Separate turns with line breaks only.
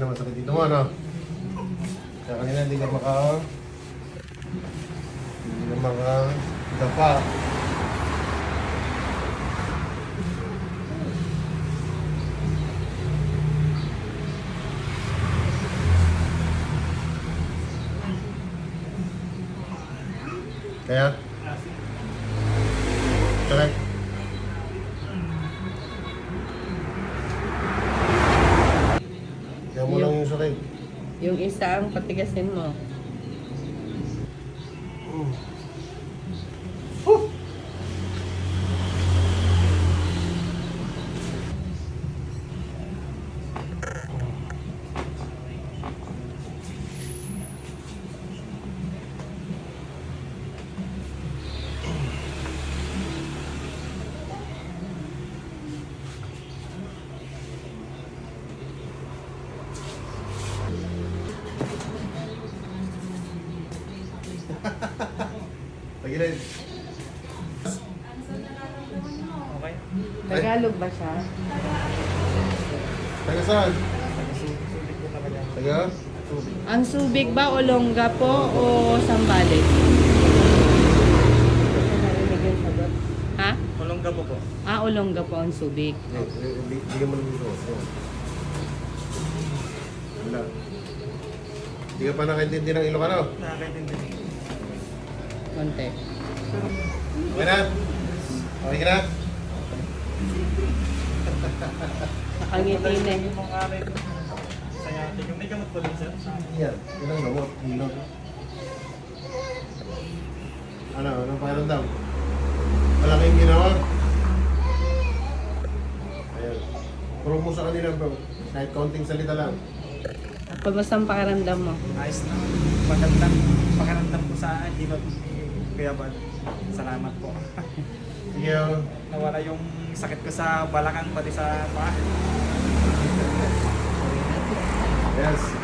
na masakit dito mo, ano? Kaya kanina hindi ka dapa. Kaya? Correct. Kaya mo lang yung sakit.
Yung isa ang patigasin mo.
Pagilid.
Okay.
Tagalog ba siya?
Taga saan?
Sulit ko talaga.
Taga?
Ang Subic ba o Olongapo o Sambales? Narinig yung sagot. Ha?
Kulong gabo po.
Ah, Olongapo ang Subic.
Bigyan mo lang dito. Wala. Hindi ka pa nakaintindi ng Ilocano.
Nakakaintindi.
Konti.
Okay na? Okay ka na?
Nakangiti na eh.
Yung mga aray ko. Sciatic. Yung may gamot po din, sir.
Yan. Yan ang gamot. Hilot. Ano? Anong pakiramdam? Malaking ginawa? Ayan. Prove mo sa kanila bro. Kahit kaunting salita lang.
Kumusta ang pakiramdam mo?
Ayos na. Pagandang pakiramdam ko sa hilot. Kaya ba? Salamat po.
Sige oh.
Nawala yung sakit ko sa balakang pati sa paa.
Yes.